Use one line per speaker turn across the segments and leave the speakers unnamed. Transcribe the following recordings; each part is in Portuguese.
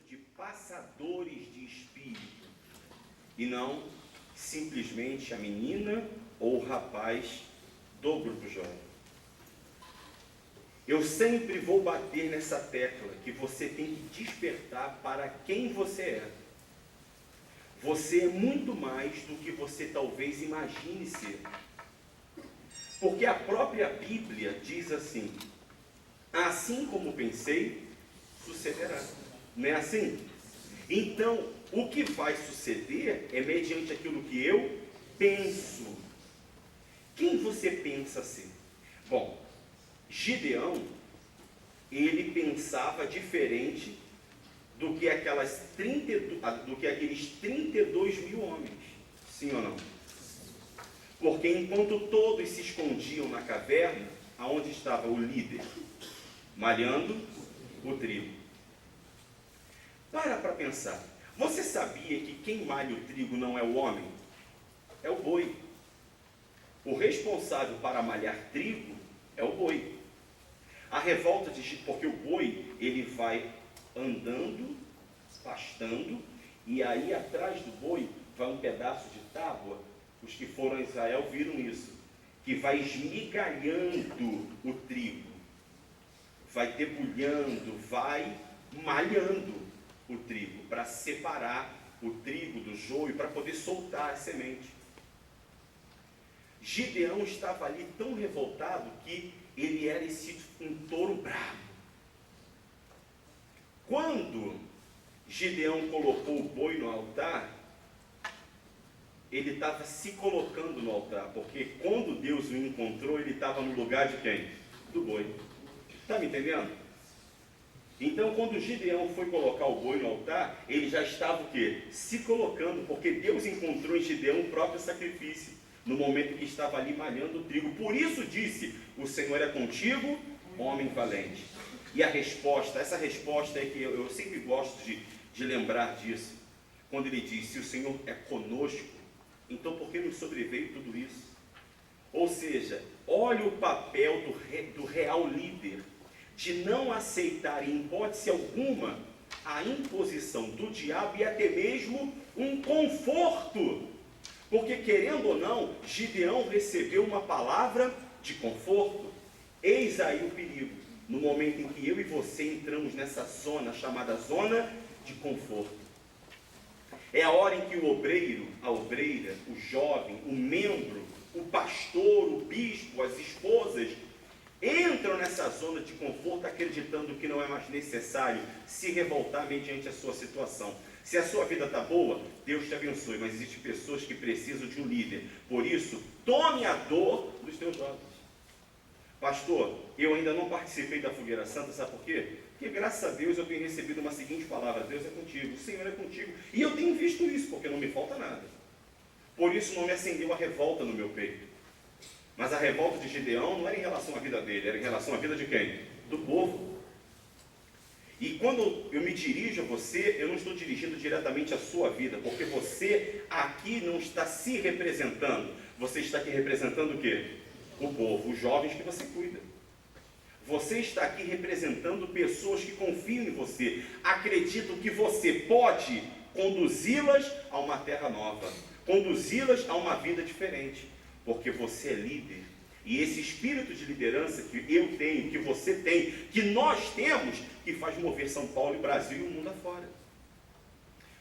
de passadores de espírito, e não simplesmente a menina ou o rapaz do grupo jovem. Eu sempre vou bater nessa tecla que você tem que despertar para quem você é. Você é muito mais do que você talvez imagine ser. Porque a própria Bíblia diz assim: assim como pensei, sucederá. Não é assim? Então, o que vai suceder é mediante aquilo que eu penso. Quem você pensa ser? Bom, Gideão, ele pensava diferente do que aqueles 32 mil homens. Sim ou não? Porque enquanto todos se escondiam na caverna, aonde estava o líder? Malhando o trigo. Para pensar. Você sabia que quem malha o trigo não é o homem? É o boi. O responsável para malhar trigo é o boi. A revolta porque o boi, ele vai andando, pastando, e aí atrás do boi vai um pedaço de tábua. Os que foram a Israel viram isso, que vai esmigalhando o trigo, vai debulhando, vai malhando o trigo, para separar o trigo do joio, para poder soltar a semente. Gideão estava ali tão revoltado que ele era um touro bravo. Quando Gideão colocou o boi no altar, ele estava se colocando no altar, porque quando Deus o encontrou, ele estava no lugar de quem? Do boi. Está me entendendo? Então, quando Gideão foi colocar o boi no altar, ele já estava o quê? Se colocando, porque Deus encontrou em Gideão o próprio sacrifício, no momento que estava ali malhando o trigo. Por isso disse: o Senhor é contigo, homem valente. E a resposta, essa resposta é que eu sempre gosto de lembrar disso, quando ele diz: se o Senhor é conosco, então por que nos sobreveio tudo isso? Ou seja, olha o papel do real líder, de não aceitar em hipótese alguma a imposição do diabo e até mesmo um conforto. Porque, querendo ou não, Gideão recebeu uma palavra de conforto. Eis aí o perigo, no momento em que eu e você entramos nessa zona chamada zona de conforto. É a hora em que o obreiro, a obreira, o jovem, o membro, o pastor, o bispo, as esposas, entram nessa zona de conforto acreditando que não é mais necessário se revoltar mediante a sua situação. Se a sua vida está boa, Deus te abençoe, mas existem pessoas que precisam de um líder. Por isso, tome a dor dos teus jovens. Pastor, eu ainda não participei da Fogueira Santa, sabe por quê? Porque graças a Deus eu tenho recebido uma seguinte palavra: Deus é contigo, o Senhor é contigo. E eu tenho visto isso, porque não me falta nada. Por isso não me acendeu a revolta no meu peito. Mas a revolta de Gideão não era em relação à vida dele, era em relação à vida de quem? Do povo. E quando eu me dirijo a você, eu não estou dirigindo diretamente a sua vida, porque você aqui não está se representando. Você está aqui representando o quê? O povo, os jovens que você cuida. Você está aqui representando pessoas que confiam em você, acreditam que você pode conduzi-las a uma terra nova, conduzi-las a uma vida diferente, porque você é líder. E esse espírito de liderança que eu tenho, que você tem, que nós temos, que faz mover São Paulo e Brasil e o mundo afora.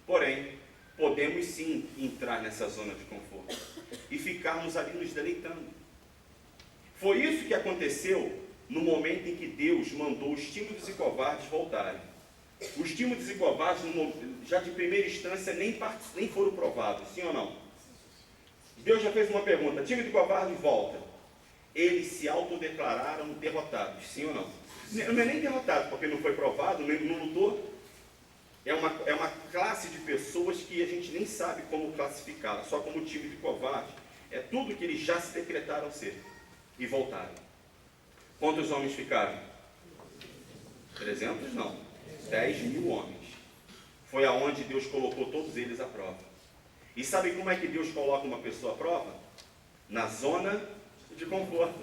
Porém, podemos sim entrar nessa zona de conforto e ficarmos ali nos deleitando. Foi isso que aconteceu no momento em que Deus mandou os tímidos e covardes voltarem. Os tímidos e covardes, já de primeira instância, nem foram provados, sim ou não? Deus já fez uma pergunta: tímido e covarde, volta. Eles se autodeclararam derrotados, sim ou não? Não é nem derrotado, porque não foi provado, não lutou. É uma classe de pessoas que a gente nem sabe como classificá-la, só como tímido e covarde. É tudo que eles já se decretaram ser. E voltaram. Quantos homens ficaram? 300 não. 10 mil homens. Foi aonde Deus colocou todos eles à prova. E sabe como é que Deus coloca uma pessoa à prova? Na zona de conforto.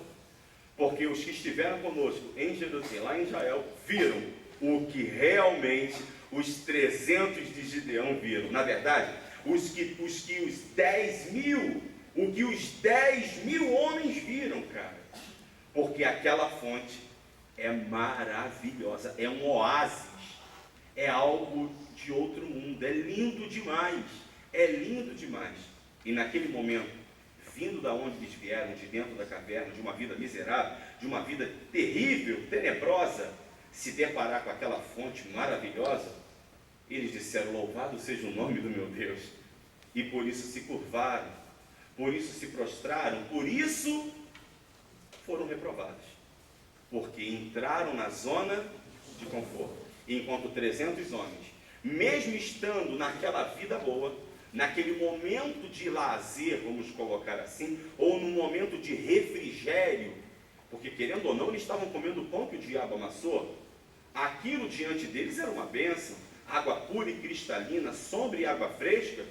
Porque os que estiveram conosco em Jerusalém, lá em Israel, viram o que realmente os 300 de Gideão viram. Na verdade, os 10 mil, o que os 10 mil homens viram, cara. Porque aquela fonte é maravilhosa, é um oásis, é algo de outro mundo, é lindo demais, é lindo demais. E naquele momento, vindo da onde eles vieram, de dentro da caverna, de uma vida miserável, de uma vida terrível, tenebrosa, se deparar com aquela fonte maravilhosa, eles disseram: louvado seja o nome do meu Deus. E por isso se curvaram, por isso se prostraram, por isso foram reprovados, porque entraram na zona de conforto. Enquanto 300 homens, mesmo estando naquela vida boa, naquele momento de lazer, vamos colocar assim, ou num momento de refrigério, porque querendo ou não, eles estavam comendo o pão que o diabo amassou, aquilo diante deles era uma bênção, água pura e cristalina, sombra e água fresca.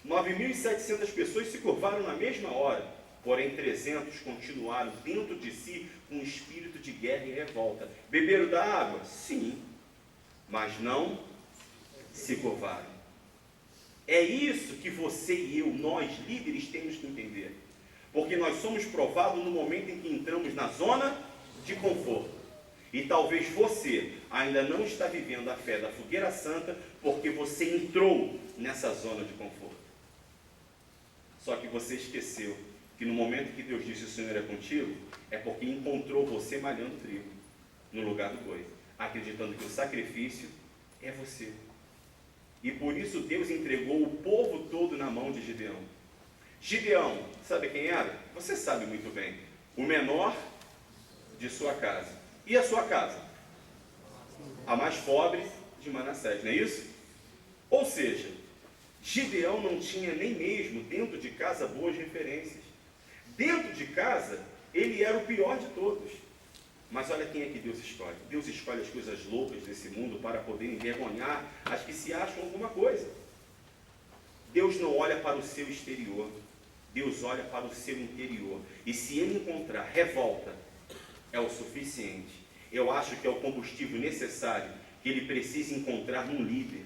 9.700 pessoas se curvaram na mesma hora, porém 300 continuaram dentro de si com um espírito de guerra e revolta. Beberam da água? Sim, mas não se curvaram. É isso que você e eu, nós líderes, temos que entender, porque nós somos provados no momento em que entramos na zona de conforto. E talvez você ainda não está vivendo a fé da fogueira santa, porque você entrou nessa zona de conforto. Só que você esqueceu que no momento que Deus disse: o Senhor é contigo, é porque encontrou você malhando trigo no lugar do boi, acreditando que o sacrifício é você. E por isso Deus entregou o povo todo na mão de Gideão. Gideão, sabe quem era? Você sabe muito bem. O menor de sua casa. E a sua casa? A mais pobre de Manassés, não é isso? Ou seja, Gideão não tinha nem mesmo dentro de casa boas referências. Dentro de casa, ele era o pior de todos. Mas olha quem é que Deus escolhe. Deus escolhe as coisas loucas desse mundo para poder envergonhar as que se acham alguma coisa. Deus não olha para o seu exterior, Deus olha para o seu interior. E se ele encontrar revolta, é o suficiente. Eu acho que é o combustível necessário que ele precisa encontrar num líder.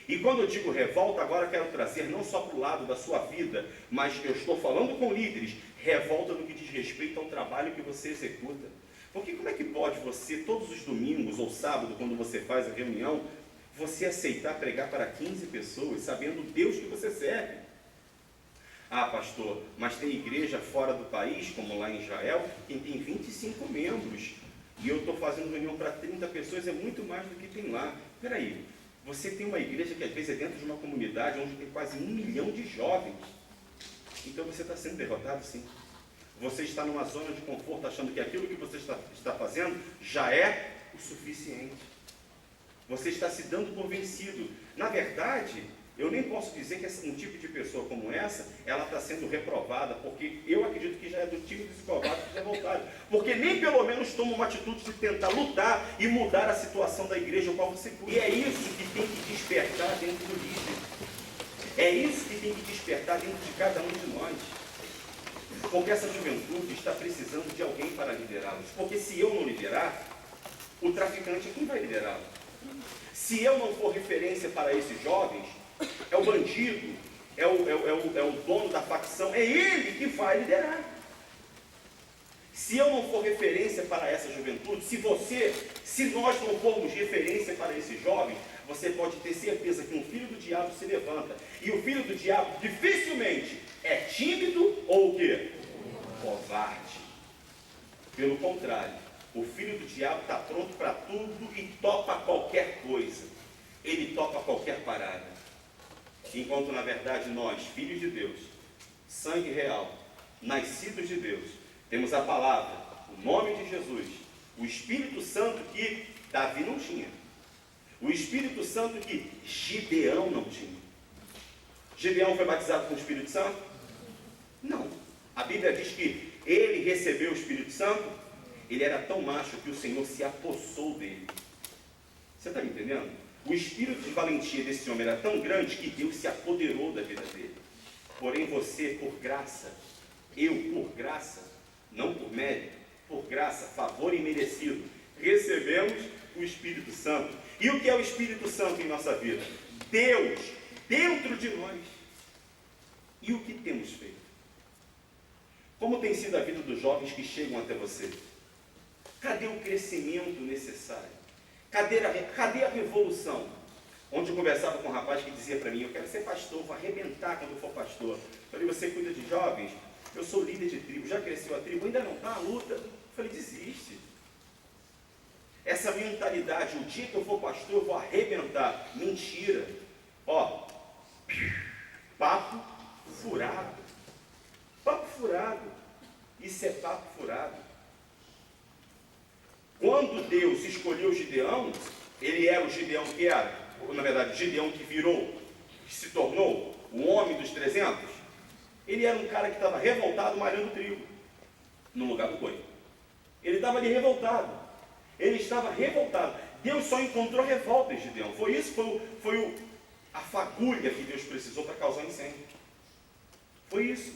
E quando eu digo revolta, agora quero trazer não só para o lado da sua vida, mas eu estou falando com líderes, revolta no que diz respeito ao trabalho que você executa. Porque como é que pode você, todos os domingos ou sábado, quando você faz a reunião, você aceitar pregar para 15 pessoas, sabendo o Deus que você serve? Ah, pastor, mas tem igreja fora do país, como lá em Israel, que tem 25 membros, e eu estou fazendo reunião para 30 pessoas, é muito mais do que tem lá. Espera aí, você tem uma igreja que às vezes é dentro de uma comunidade onde tem quase 1 milhão de jovens, então você está sendo derrotado, sim. Você está numa zona de conforto, achando que aquilo que você está fazendo já é o suficiente. Você está se dando por vencido. Na verdade, eu nem posso dizer que um tipo de pessoa como essa, ela está sendo reprovada, porque eu acredito que já é do tipo dos reprovados que já voltaram. Porque nem pelo menos toma uma atitude de tentar lutar e mudar a situação da igreja ao qual você cuida. E é isso que tem que despertar dentro do líder. É isso que tem que despertar dentro de cada um de nós. Porque essa juventude está precisando de alguém para liderá-los. Porque se eu não liderar, o traficante é quem vai liderá-lo. Se eu não for referência para esses jovens, é o bandido, é o dono da facção, é ele que vai liderar. Se eu não for referência para essa juventude, se nós não formos referência para esses jovens, você pode ter certeza que um filho do diabo se levanta. E o filho do diabo dificilmente é tímido ou o quê? Covarde. Pelo contrário, o filho do diabo está pronto para tudo e topa qualquer coisa. Ele topa qualquer parada. Enquanto na verdade nós, filhos de Deus, sangue real, nascidos de Deus, temos a palavra, o nome de Jesus, o Espírito Santo que Davi não tinha. O Espírito Santo que Gideão não tinha. Gideão foi batizado com o Espírito Santo? Não. A Bíblia diz que ele recebeu o Espírito Santo. Ele era tão macho que o Senhor se apossou dele. Você está me entendendo? O espírito de valentia desse homem era tão grande que Deus se apoderou da vida dele. Porém você, por graça, eu por graça, não por mérito, por graça, favor imerecido, recebemos o o Espírito Santo. E o que é o Espírito Santo em nossa vida? Deus dentro de nós. E o que temos feito? Como tem sido a vida dos jovens que chegam até você? Cadê o crescimento necessário? Cadê a revolução? Ontem eu conversava com um rapaz que dizia para mim, eu quero ser pastor, vou arrebentar quando eu for pastor. Eu falei, você cuida de jovens? Eu sou líder de tribo, já cresceu a tribo? Ainda não, está na luta. Eu falei, desiste. Essa mentalidade, o dia que eu for pastor, eu vou arrebentar. Mentira. Ó, papo furado. Papo furado. Isso é papo furado. Quando Deus escolheu Gideão, ele era o Gideão que era, ou, na verdade, Gideão que virou, que se tornou o homem dos 300. Ele era um cara que estava revoltado malhando trigo, no lugar do boi. Ele estava ali revoltado. Ele estava revoltado. Deus só encontrou revolta em Gideão. Foi isso, foi a fagulha que Deus precisou para causar incêndio. Foi isso.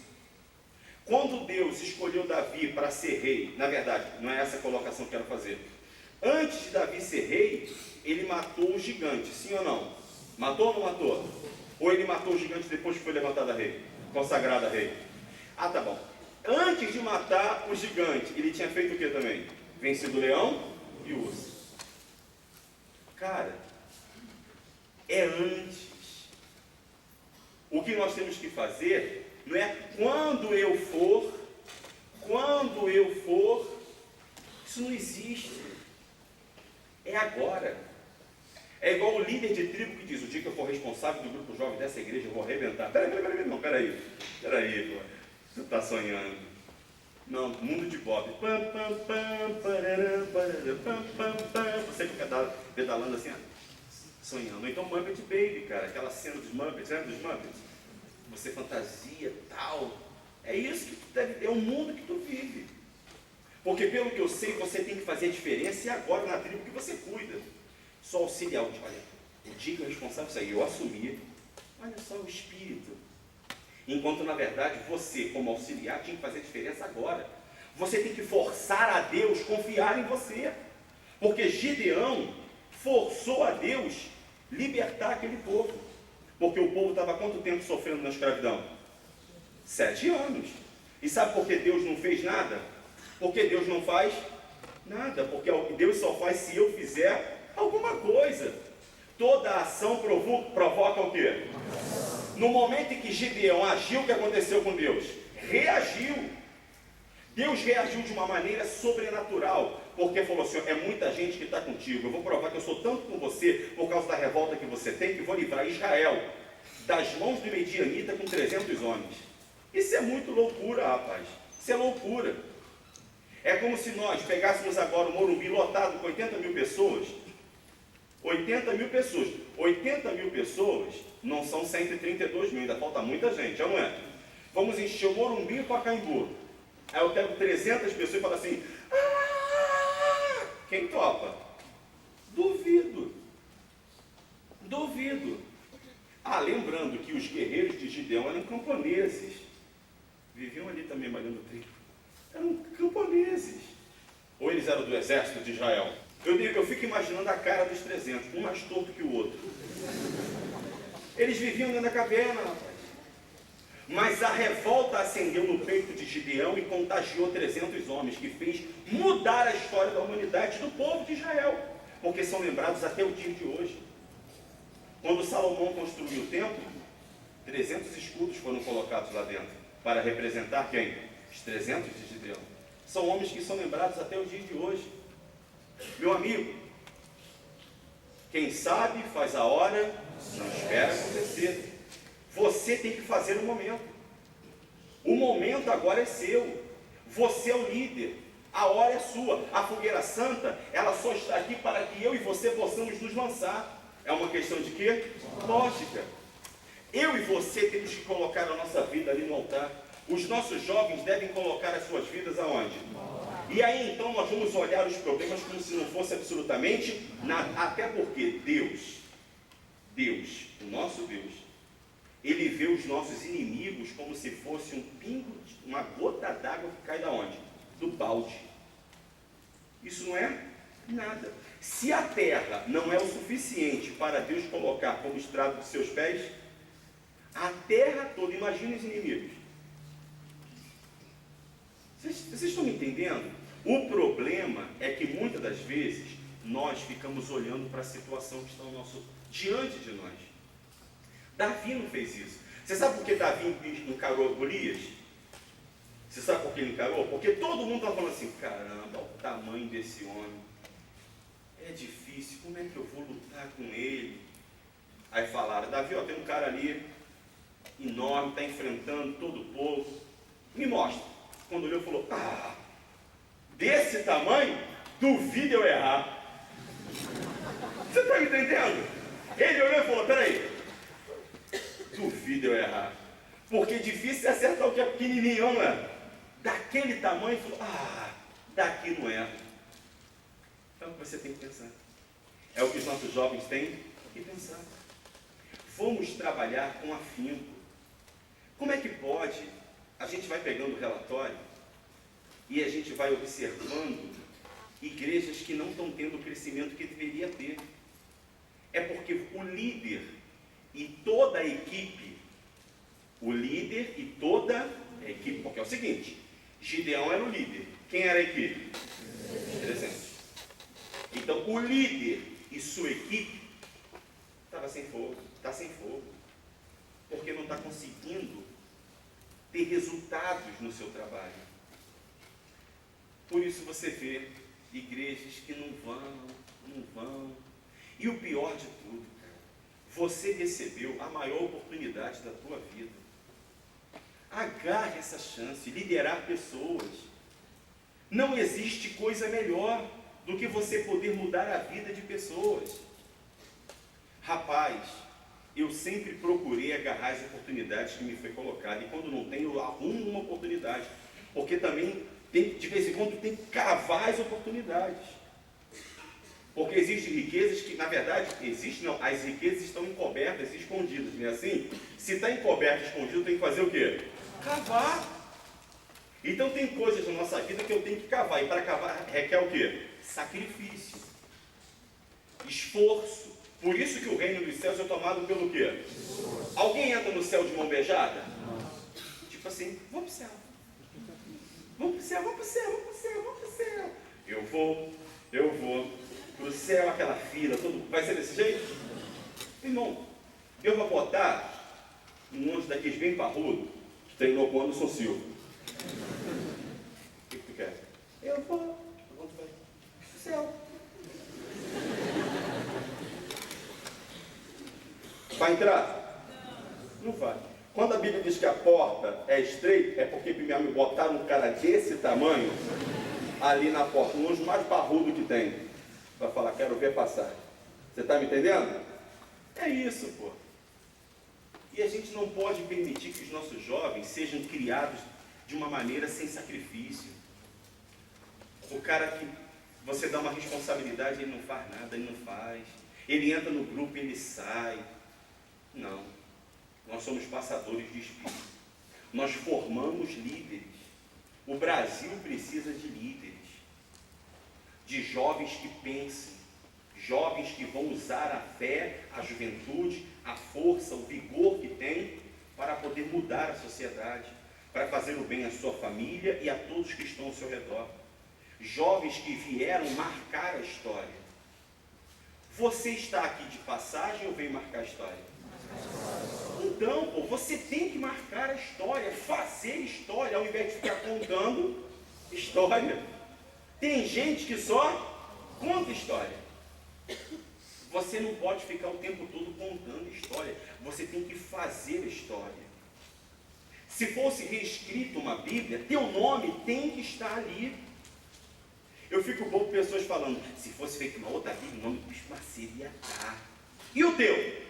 Quando Deus escolheu Davi para ser rei, na verdade, não é essa a colocação que eu quero fazer. Antes de Davi ser rei, ele matou o gigante, sim ou não? Matou ou não matou? Ou ele matou o gigante depois que foi levantado a rei? Consagrado a rei? Ah, tá bom. Antes de matar o gigante, ele tinha feito o que também? Vencido o leão e o urso. Cara, é antes. O que nós temos que fazer não é quando eu for, isso não existe. É agora. É igual o líder de tribo que diz, o dia que eu for responsável do grupo jovem dessa igreja, eu vou arrebentar. Peraí, você está sonhando. Não, mundo de Bob. Você fica pedalando assim, sonhando. Então Muppet Baby, cara, aquela cena dos Muppets, lembra dos Muppets? Você fantasia, tal. É isso que tu deve, é o mundo que tu vive. Porque pelo que eu sei, você tem que fazer a diferença e agora na tribo que você cuida. Só auxiliar, olha, o dia que eu responsável isso aí, eu assumi, olha só o espírito. Enquanto na verdade você, como auxiliar, tinha que fazer a diferença agora. Você tem que forçar a Deus confiar em você. Porque Gideão forçou a Deus libertar aquele povo. Porque o povo estava há quanto tempo sofrendo na escravidão? 7 anos. E sabe por que Deus não fez nada? Porque Deus não faz nada. Porque Deus só faz se eu fizer alguma coisa. Toda ação provoca o quê? No momento em que Gideão agiu, o que aconteceu com Deus? Reagiu. Deus reagiu de uma maneira sobrenatural, porque falou assim, é muita gente que está contigo, eu vou provar que eu sou tanto com você, por causa da revolta que você tem, que vou livrar Israel das mãos do Medianita com 300 homens. Isso é muito loucura, rapaz. Isso é loucura. É como se nós pegássemos agora o Morumbi lotado com 80 mil pessoas. 80 mil pessoas. 80 mil pessoas não são 132 mil, ainda falta muita gente, não é? Vamos encher o Morumbi e o Pacaembu. Aí eu pego 300 pessoas e falo assim, quem topa? Duvido. Lembrando que os guerreiros de Gideão eram camponeses. Viviam ali também malhando trigo. Eram camponeses. Ou eles eram do exército de Israel? Eu fico imaginando a cara dos 300, um mais torto que o outro. Eles viviam dentro da caverna, rapaz. Mas a revolta acendeu no peito de Gideão e contagiou 300 homens, que fez mudar a história da humanidade, do povo de Israel, porque são lembrados até o dia de hoje. Quando Salomão construiu o templo, 300 escudos foram colocados lá dentro, para representar quem? Os 300 de Gideão. São homens que são lembrados até o dia de hoje. Meu amigo, quem sabe faz a hora, não espera acontecer. Você tem que fazer o momento. O momento agora é seu. Você é o líder. A hora é sua. A fogueira santa, ela só está aqui para que eu e você possamos nos lançar. É uma questão de quê? Lógica. Eu e você temos que colocar a nossa vida ali no altar. Os nossos jovens devem colocar as suas vidas aonde? E aí então nós vamos olhar os problemas como se não fosse absolutamente nada. Até porque Deus, o nosso Deus, Ele vê os nossos inimigos como se fosse um pingo, uma gota d'água que cai da onde? Do balde. Isso não é Nada. Se a terra não é o suficiente para Deus colocar como estrado dos seus pés, a terra toda, imagine os inimigos. Vocês estão me entendendo? O problema é que muitas das vezes nós ficamos olhando para a situação que está diante de nós. Davi não fez isso. Você sabe por que Davi encarou Golias? Você sabe por que ele encarou? Porque todo mundo estava falando assim, caramba, olha o tamanho desse homem. É difícil, como é que eu vou lutar com ele? Aí falaram, Davi, ó, tem um cara ali, enorme, está enfrentando todo o povo. Me mostra. Quando olhou, falou, desse tamanho, duvido eu errar. Você está me entendendo? Ele olhou e falou, peraí, duvido eu errar. Porque difícil é acertar o que é pequenininho, não é? Daquele tamanho, falou, daqui não erra. Então o que você tem que pensar. É o que os nossos jovens têm que pensar. Vamos trabalhar com afinco. Como é que pode? A gente vai pegando o relatório e a gente vai observando igrejas que não estão tendo o crescimento que deveria ter. É porque o líder e toda a equipe, porque é o seguinte, Gideão era o líder. Quem era a equipe? 300. Então o líder e sua equipe estava sem fogo, está sem fogo, porque não está conseguindo ter resultados no seu trabalho. Por isso você vê igrejas que não vão. E o pior de tudo, cara, você recebeu a maior oportunidade da tua vida. Agarre essa chance, liderar pessoas. Não existe coisa melhor do que você poder mudar a vida de pessoas. Rapaz, eu sempre procurei agarrar as oportunidades que me foi colocada, e quando não tem, eu arrumo uma oportunidade, porque também de vez em quando tem que cavar as oportunidades, porque existem riquezas que na verdade as riquezas estão encobertas e escondidas, não é assim? Se está encoberto e escondido, tem que fazer o quê? Cavar. Então tem coisas na nossa vida que eu tenho que cavar, e para cavar requer o quê? Sacrifício, esforço. Por isso que o reino dos céus é tomado pelo quê? Alguém entra no céu de mão beijada? Tipo assim, vamos pro céu. Vamos pro céu, vamos pro céu, vamos pro céu, vamos pro céu. Eu vou pro céu, aquela fila, tudo. Vai ser desse jeito? Irmão, Deus vai botar um anjo daqueles bem parrudo, que treinou com o Anderson Silva. O que tu quer? Eu vou. Quando vai? Pro céu. Vai entrar? Não vai. Quando a Bíblia diz que a porta é estreita, é porque primeiro me botaram um cara desse tamanho ali na porta, um anjo mais barrudo que tem, para falar, quero ver passar. Você está me entendendo? É isso, pô. E a gente não pode permitir que os nossos jovens sejam criados de uma maneira sem sacrifício. O cara que você dá uma responsabilidade, ele não faz nada, ele não faz. Ele entra no grupo e ele sai. Não, nós somos passadores de espírito, nós formamos líderes. O Brasil precisa de líderes, de jovens que pensem, jovens que vão usar a fé, a juventude, a força, o vigor que tem para poder mudar a sociedade, para fazer o bem à sua família e a todos que estão ao seu redor. Jovens que vieram marcar a história. Você está aqui de passagem ou veio marcar a história? Então, pô, você tem que marcar a história, fazer história, ao invés de ficar contando história. Tem gente que só conta história. Você não pode ficar o tempo todo contando história, você tem que fazer história. Se fosse reescrito uma Bíblia, teu nome tem que estar ali. Eu fico bom com pessoas falando, se fosse feito uma outra Bíblia, o nome do Bispo Macedo ia estar. E o teu?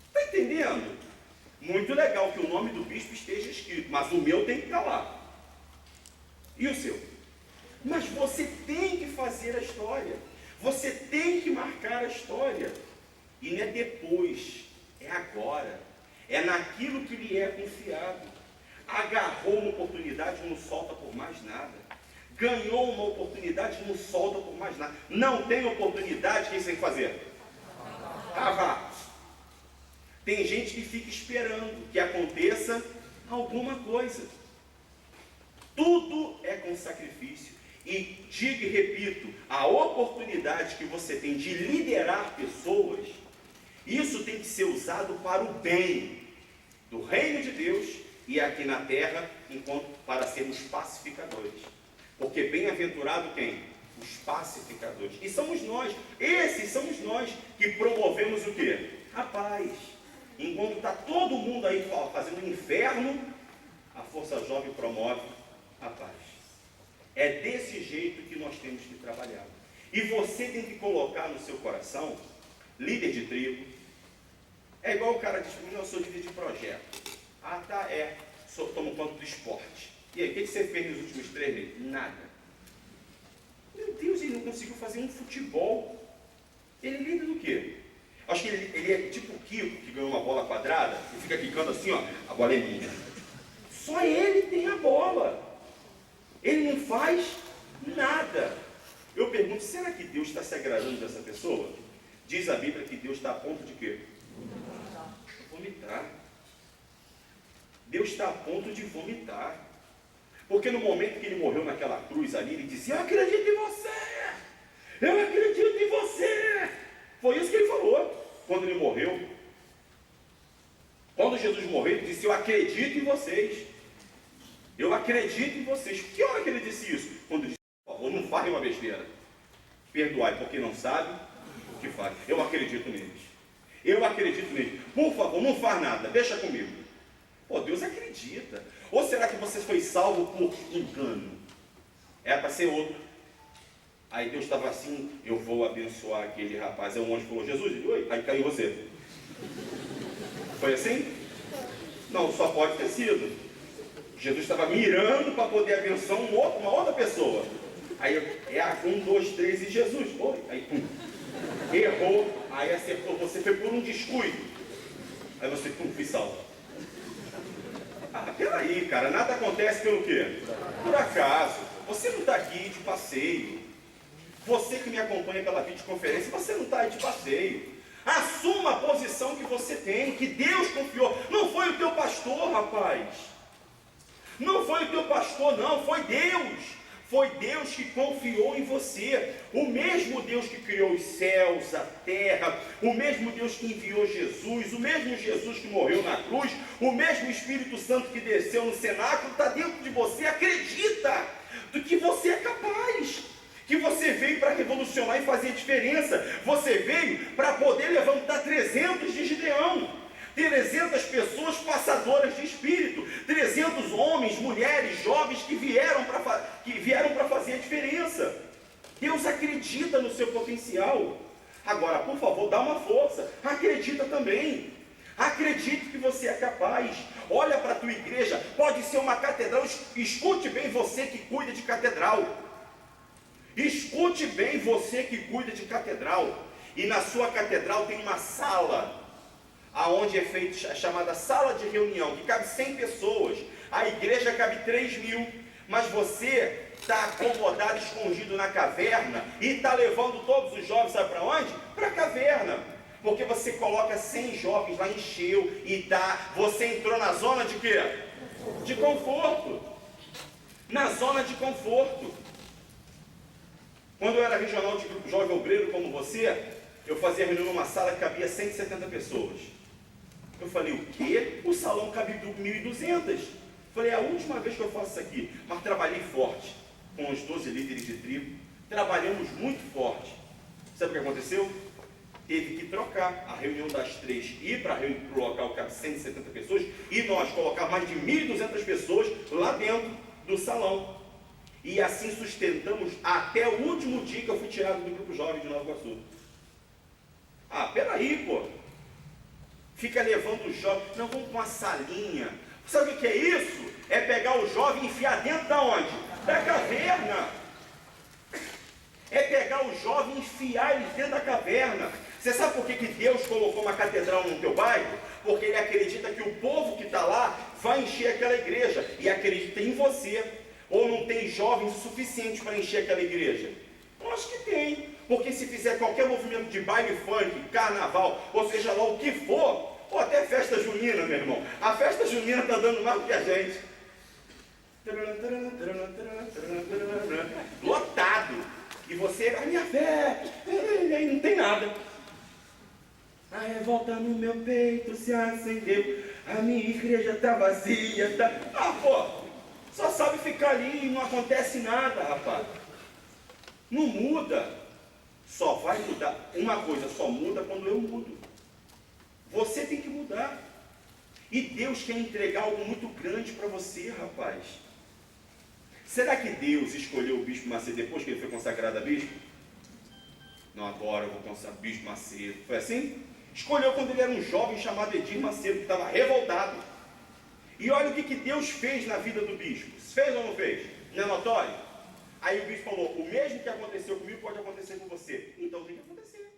Está entendendo? Muito legal que o nome do bispo esteja escrito, mas o meu tem que estar lá. E o seu? Mas você tem que fazer a história. Você tem que marcar a história. E não é depois, é agora. É naquilo que lhe é confiado. Agarrou uma oportunidade, não solta por mais nada. Ganhou uma oportunidade, não solta por mais nada. Não tem oportunidade, o que você tem que fazer? Cavar. Tem gente que fica esperando que aconteça alguma coisa. Tudo é com sacrifício. E digo e repito, a oportunidade que você tem de liderar pessoas, isso tem que ser usado para o bem do reino de Deus e aqui na terra, enquanto para sermos pacificadores. Porque bem-aventurado quem? Os pacificadores. E somos nós, esses somos nós que promovemos o quê? A paz. Enquanto está todo mundo aí fazendo o inferno, a Força Jovem promove a paz. É desse jeito que nós temos que trabalhar. E você tem que colocar no seu coração, líder de tribo, é igual o cara diz, eu sou líder de projeto. Ah, tá, tomo conta do esporte. E aí, o que você fez nos últimos 3 meses? Nada. Meu Deus, ele não conseguiu fazer um futebol. Ele é líder do quê? Acho que ele é tipo o Kiko, que ganhou uma bola quadrada e fica quicando assim, ó, a bola é minha. Só ele tem a bola. Ele não faz nada. Eu pergunto, será que Deus está se agradando dessa pessoa? Diz a Bíblia que Deus está a ponto de quê? Vomitar. Deus está a ponto de vomitar. Porque no momento que ele morreu naquela cruz ali, ele dizia, eu acredito em você! Eu acredito em você! Foi isso que ele falou quando ele morreu. Quando Jesus morreu, ele disse, eu acredito em vocês. Eu acredito em vocês. Que hora que ele disse isso? Quando ele disse, por favor, não farem uma besteira. Perdoai, porque não sabe o que faz. Eu acredito neles. Eu acredito neles. Por favor, não faz nada. Deixa comigo. Pô, Deus acredita. Ou será que você foi salvo por engano? Era para ser outro. Aí Deus estava assim, eu vou abençoar aquele rapaz. Aí o anjo falou, Jesus, ele, oi. Aí caiu você. Foi assim? Não, só pode ter sido. Jesus estava mirando para poder abençoar uma outra pessoa. Aí é 1, 2, 3 e Jesus. Oi. Aí pum. Errou. Aí acertou. Você foi por um descuido. Aí você fui salvo. Ah, peraí, cara. Nada acontece pelo quê? Por acaso. Você não está aqui de passeio. Você que me acompanha pela videoconferência, você não está aí de passeio. Assuma a posição que você tem, que Deus confiou. Não foi o teu pastor, rapaz. Não foi o teu pastor, não. Foi Deus. Foi Deus que confiou em você. O mesmo Deus que criou os céus, a terra, o mesmo Deus que enviou Jesus, o mesmo Jesus que morreu na cruz, o mesmo Espírito Santo que desceu no cenáculo, está dentro de você. Acredita do que você é capaz. Que você veio para revolucionar e fazer diferença. Você veio para poder levantar 300 de Gideão. 300 pessoas passadoras de espírito. 300 homens, mulheres, jovens que vieram para fazer a diferença. Deus acredita no seu potencial. Agora, por favor, dá uma força. Acredita também. Acredite que você é capaz. Olha para a tua igreja. Pode ser uma catedral. Escute bem você que cuida de catedral. Escute bem você que cuida de catedral. E na sua catedral tem uma sala, aonde é feita a chamada sala de reunião, que cabe 100 pessoas. A igreja cabe 3.000. Mas você está acomodado, escondido na caverna e está levando todos os jovens, sabe para onde? Para a caverna. Porque você coloca 100 jovens lá, encheu e você entrou na zona de quê? De conforto. Na zona de conforto. Quando eu era regional de grupo jovem obreiro como você, eu fazia reunião numa sala que cabia 170 pessoas. Eu falei, o quê? O salão cabe 1.200. Falei, é a última vez que eu faço isso aqui. Mas trabalhei forte com os 12 líderes de tribo. Trabalhamos muito forte. Sabe o que aconteceu? Teve que trocar a reunião das 3, ir para o local que cabe 170 pessoas, e nós colocar mais de 1.200 pessoas lá dentro do salão. E assim sustentamos até o último dia que eu fui tirado do grupo jovem de Nova Iguaçu. Ah, peraí, pô. Fica levando o jovem. Não, vamos para uma salinha. Sabe o que é isso? É pegar o jovem e enfiar dentro da onde? Da caverna. É pegar o jovem e enfiar ele dentro da caverna. Você sabe por que Deus colocou uma catedral no teu bairro? Porque Ele acredita que o povo que está lá vai encher aquela igreja. E acredita em você. Ou não tem jovens o suficiente para encher aquela igreja? Eu acho que tem, porque se fizer qualquer movimento de baile funk, carnaval, ou seja lá o que for, ou até festa junina, meu irmão, a festa junina está dando mais do que a gente. Lotado. E você, a minha fé, e aí não tem nada. A revolta no meu peito se acendeu, a minha igreja está vazia, tá... pô, só sabe ficar ali e não acontece nada, rapaz. Não muda. Só vai mudar. Uma coisa só muda quando eu mudo. Você tem que mudar. E Deus quer entregar algo muito grande para você, rapaz. Será que Deus escolheu o bispo Macedo depois que ele foi consagrado a bispo? Não, agora eu vou consagrar bispo Macedo. Foi assim? Escolheu quando ele era um jovem chamado Edir Macedo, que estava revoltado. E olha o que Deus fez na vida do bispo. Fez ou não fez? Não é notório? Aí o bispo falou, o mesmo que aconteceu comigo pode acontecer com você. Então tem que acontecer.